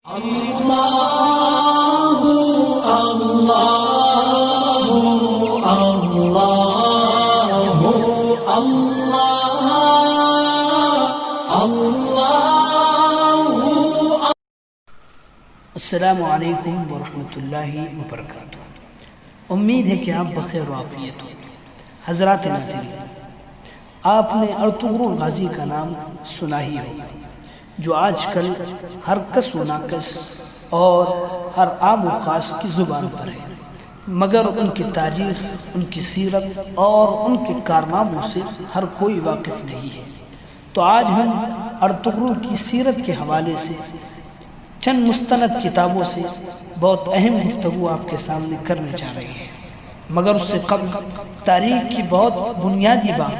اللہ اللہ اللہ اللہ۔ السلام علیکم ورحمۃ اللہ وبرکاتہ۔ امید ہے کہ آپ بخیر و عافیت ہوں۔ حضرات ناظرین، آپ نے ارطغرل غازی کا نام سنا ہی ہوگا، جو آج کل ہر کس و ناکس اور ہر عام و خاص کی زبان پر ہے، مگر ان کی تاریخ، ان کی سیرت اور ان کے کارناموں سے ہر کوئی واقف نہیں ہے۔ تو آج ہم ارطغرل کی سیرت کے حوالے سے چند مستند کتابوں سے بہت اہم گفتگو آپ کے سامنے کرنے جا رہے ہیں، مگر اس سے قبل تاریخ کی بہت بنیادی بات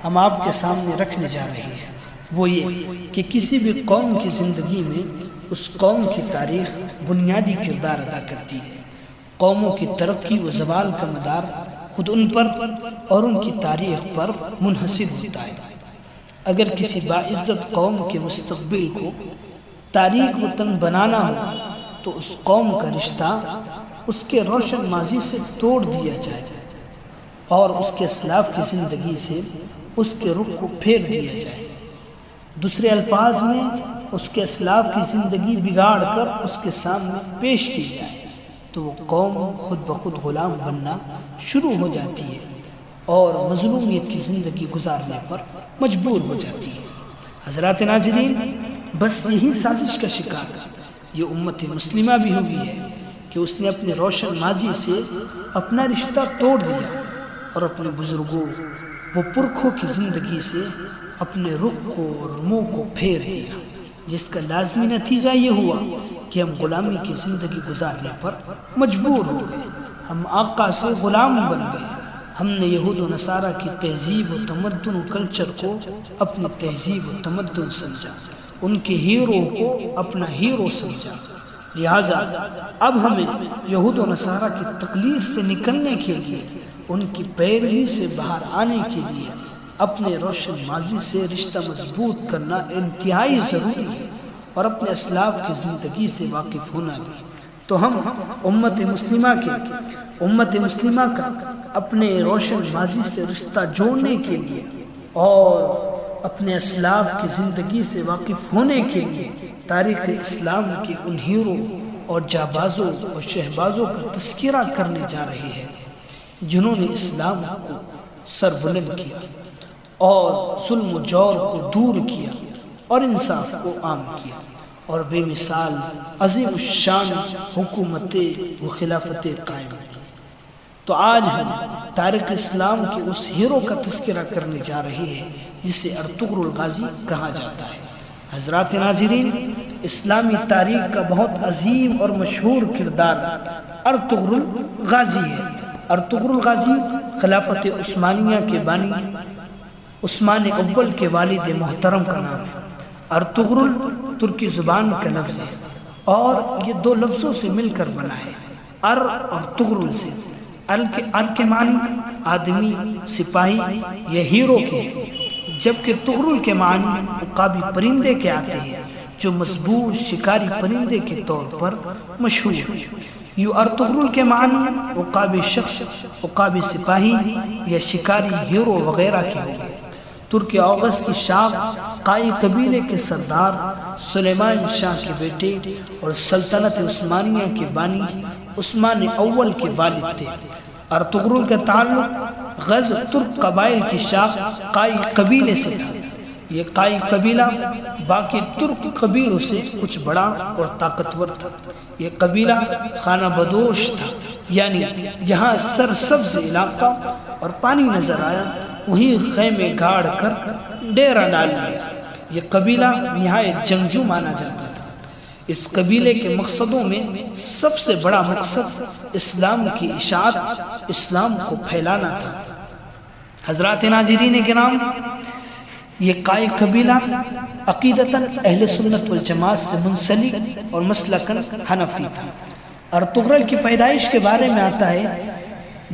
ہم آپ کے سامنے رکھنے جا رہے ہیں۔ وہ یہ کہ کسی بھی قوم کی زندگی میں اس قوم کی تاریخ بنیادی کردار ادا کرتی ہے۔ قوموں کی ترقی و زوال کا مدار خود ان پر اور ان کی تاریخ پر منحصر ہوتا ہے۔ اگر کسی باعزت قوم کے مستقبل کو تاریخ وطن بنانا ہو تو اس قوم کا رشتہ اس کے روشن ماضی سے توڑ دیا جائے اور اس کے اسلاف کی زندگی سے اس کے رخ کو پھیر دیا جائے۔ دوسرے الفاظ میں اس کے اسلاف کی زندگی بگاڑ کر اس کے سامنے پیش کی جائے تو وہ قوم خود بخود غلام بننا شروع ہو جاتی ہے اور مظلومیت کی زندگی گزارنے پر مجبور ہو جاتی ہے۔ حضرات ناظرین، بس یہی سازش کا شکار یہ امت مسلمہ بھی ہوئی ہے کہ اس نے اپنے روشن ماضی سے اپنا رشتہ توڑ دیا اور اپنے بزرگوں وہ پرکھوں کی زندگی سے اپنے رخ کو اور منہ کو پھیر دیا، جس کا لازمی نتیجہ یہ ہوا کہ ہم غلامی کی زندگی گزارنے پر مجبور ہو گئے۔ ہم آقا سے غلام بن گئے۔ ہم نے یہود و نصارہ کی تہذیب و تمدن و کلچر کو اپنی تہذیب و تمدن سمجھا، ان کے ہیرو کو اپنا ہیرو سمجھا۔ لہٰذا اب ہمیں یہود و نصارہ کی تقلید سے نکلنے کے لیے، ان کی پیروی سے باہر آنے کے لیے اپنے روشن ماضی سے رشتہ مضبوط کرنا انتہائی ضروری ہے اور اپنے اسلاف کی زندگی سے واقف ہونا بھی۔ تو ہم امت مسلمہ کا اپنے روشن ماضی سے رشتہ جوڑنے کے لیے اور اپنے اسلاف کی زندگی سے واقف ہونے کے لیے تاریخ اسلام کے ان ہیرو اور جابازوں اور شہبازوں کا تذکرہ کرنے جا رہے ہیں جنہوں نے اسلام کو سربلند کیا اور ظلم و جور کو دور کیا اور انصاف کو عام کیا اور بے مثال عظیم الشان حکومتیں و خلافتیں قائم کی۔ تو آج ہم تاریخ اسلام کے اس ہیرو کا تذکرہ کرنے جا رہے ہیں جسے ارطغرل غازی کہا جاتا ہے۔ حضرات ناظرین، اسلامی تاریخ کا بہت عظیم اور مشہور کردار ارطغرل غازی ہے۔ ارطغرل غازی خلافت عثمانیہ کے بانی عثمان اول کے والد محترم کا نام ہے۔ ارطغرل ترکی زبان کا لفظ ہے اور یہ دو لفظوں سے مل کر بنا ہے، ار اور تغرل سے۔ ار کے معنی آدمی، سپاہی یا ہیرو کے ہیں، جبکہ تغرل کے معنی عقابی پرندے کے آتے ہیں جو مضبوط شکاری پرندے کے طور پر مشہور ہے۔ یوں ارطغرل کے معنی عقابی شخص، عقابی سپاہی یا شکاری ہیرو وغیرہ کے ہوں گے۔ ترک اوغز کی شاخ قائی قبیلے کے سردار سلیمان شاہ کے بیٹے اور سلطنت عثمانیہ کے بانی عثمان اول کے والد تھے۔ ارطغرل کا تعلق غز ترک قبائل کی شاخ قائی قبیلے سے تھا۔ یہ قائی قبیلہ باقی ترک قبیلوں سے کچھ بڑا اور طاقتور تھا۔ یہ قبیلہ خانہ بدوش تھا، یعنی جہاں سرسبز علاقہ اور پانی نظر آیا وہیں خیمے گاڑ کر ڈیرہ ڈال لیا۔ یہ قبیلہ نہایت جنگجو مانا جاتا تھا۔ اس قبیلے کے مقصدوں میں سب سے بڑا مقصد اسلام کی اشاعت، اسلام کو پھیلانا تھا۔ حضرات ناظرین کرام، یہ قائی قبیلہ عقیدتاً اہل سنت والجماعت سے منسلک اور مسلکاً حنفی تھا۔ ارطغرل کی پیدائش کے بارے میں آتا ہے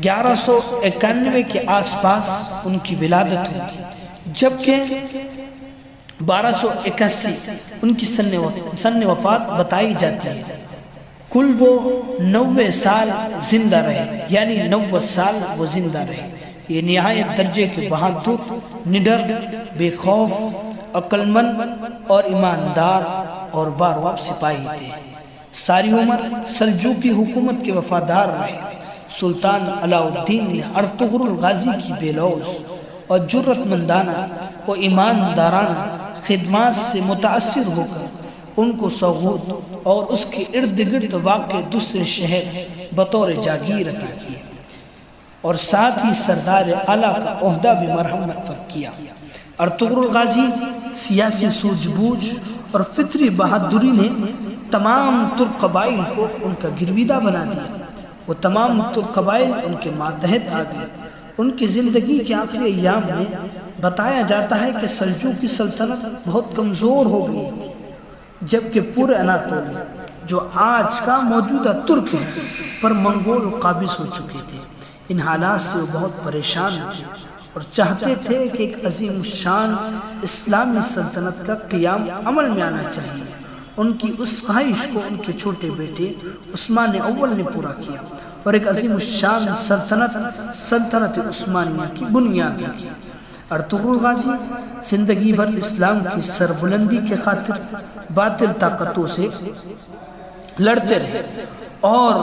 1191 کے آس پاس ان کی ولادت ہوئی، جبکہ 1281 ان کی سن وفات بتائی جاتی ہے۔ کل وہ 90 سال زندہ رہے، یعنی 90 سال وہ زندہ رہے۔ یہ نہایت درجے کے بہادر، نڈر، بے خوف، عقل مند اور ایماندار اور بارواب سپاہی تھے۔ ساری عمر سلجوقی حکومت کے وفادار رہے۔ سلطان علاء الدین نے ارطغرل غازی کی بے لوث اور جرت مندانہ و ایماندارانہ خدمات سے متاثر ہو کر ان کو سوغوت اور اس کے ارد گرد واقع دوسرے شہر بطور جاگیر عطا کیے، اور ساتھ ہی سردار اعلیٰ کا عہدہ بھی مرحمت پر کیا۔ ارطغرل غازی سیاسی سوجھ بوجھ اور فطری بہادری نے تمام ترک قبائل کو ان کا گرویدہ بنا دیا۔ وہ تمام ترک قبائل ان کے ماتحت آ گئے۔ ان کی زندگی کے آخری ایام میں بتایا جاتا ہے کہ سلجوقی سلطنت بہت کمزور ہو گئی تھی، جبکہ پورے اناطولیہ جو آج کا موجودہ ترک ہے پر منگول قابض ہو چکے تھے۔ ان حالات سے وہ بہت پریشان تھے اور چاہتے تھے کہ ایک عظیم الشان اسلامی سلطنت کا قیام عمل میں آنا چاہیے۔ ان کی اس خواہش کو ان کے چھوٹے بیٹے عثمان اول نے پورا کیا اور ایک عظیم الشان سلطنت عثمانیہ کی بنیاد رکھی۔ ارطغرل غازی زندگی بھر اسلام کی سربلندی کے خاطر باطل طاقتوں سے لڑتے رہے اور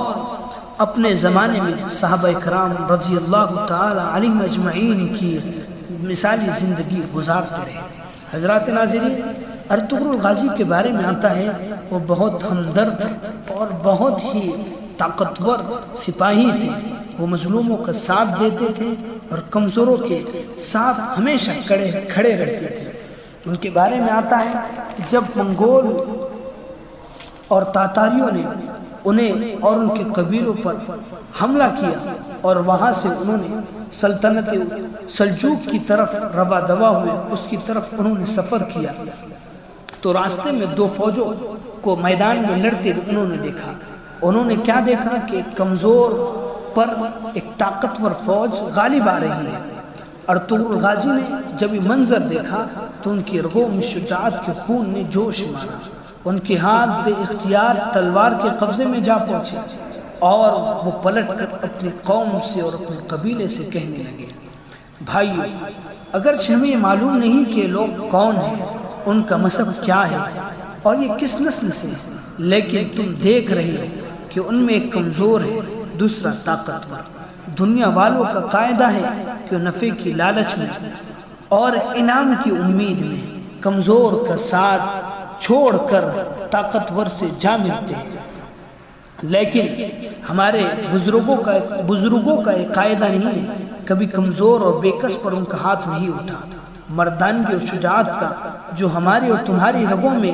اپنے زمانے میں صحابہ کرام رضی اللہ تعالی علیہم اجمعین کی مثالی زندگی گزارتے رہے۔ حضرات ناظرین، ارطغرل غازی کے بارے میں آتا ہے وہ بہت ہمدرد اور بہت ہی طاقتور سپاہی تھے۔ وہ مظلوموں کا ساتھ دیتے تھے اور کمزوروں کے ساتھ ہمیشہ کھڑے رہتے تھے۔ ان کے بارے میں آتا ہے کہ جب منگول اور تاتاریوں نے انہیں اور ان کے قبیلوں پر حملہ کیا اور وہاں سے انہوں نے سلطنت سلجوق کی طرف روا دوا ہوئے، اس کی طرف انہوں نے سفر کیا، تو راستے میں دو فوجوں کو میدان میں لڑتے انہوں نے دیکھا۔ انہوں نے کیا دیکھا کہ ایک کمزور پر ایک طاقتور فوج غالب آ رہی ہے۔ ارطغرل غازی نے جب یہ منظر دیکھا تو ان کی رگوں میں شجاعت کے خون نے جوش مارا۔ ان کے ہاتھ بے اختیار تلوار کے قبضے میں جا پہنچے اور وہ پلٹ کر اپنی قوم سے اور اپنے قبیلے سے کہنے لگے، بھائیو، اگرچہ ہمیں معلوم نہیں کہ لوگ کون ہیں، ان کا مذہب کیا ہے اور یہ کس نسل سے، لیکن تم دیکھ رہے ہو کہ ان میں ایک کمزور ہے، دوسرا طاقتور۔ دنیا والوں کا قاعدہ ہے کہ وہ نفع کی لالچ میں اور انعام کی امید میں کمزور کا ساتھ چھوڑ کر طاقتور سے جا ملتے ہیں، لیکن ہمارے بزرگوں کا ایک قاعدہ نہیں ہے، کبھی کمزور اور بےکس پر ان کا ہاتھ نہیں اٹھا۔ مردانگی اور شجاعت کا جو ہماری اور تمہاری رگوں میں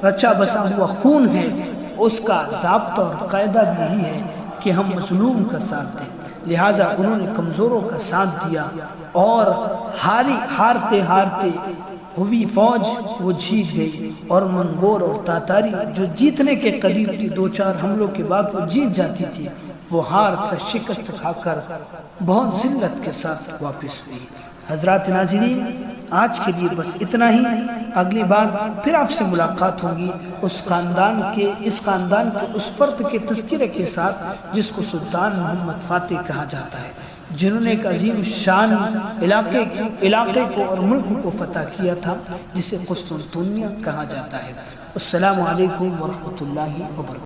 رچا بسا ہوا خون ہے، اس کا ضابطہ اور قاعدہ بھی یہی ہے کہ ہم مظلوم کا ساتھ دیں۔ لہٰذا انہوں نے کمزوروں کا ساتھ دیا اور ہارتے ہوئی فوج وہ جیت گئی، اور منگول اور تاتاری جو جیتنے کے قریب تھی، دو چار حملوں کے بعد وہ جیت جاتی تھی، وہ ہار کر شکست کھا کر بہت ذلت کے ساتھ واپس ہوئی۔ حضرات ناظرین، آج کے لیے بس اتنا ہی۔ اگلی بار پھر آپ سے ملاقات ہوگی اس خاندان کے اس فرد کے تذکرے کے ساتھ جس کو سلطان محمد فاتح کہا جاتا ہے، جنہوں نے ایک عظیم شان علاقے کو اور ملک کو فتح کیا تھا، جسے قسطنطنیہ کہا جاتا ہے۔ السلام علیکم ورحمۃ اللہ وبرکاتہ۔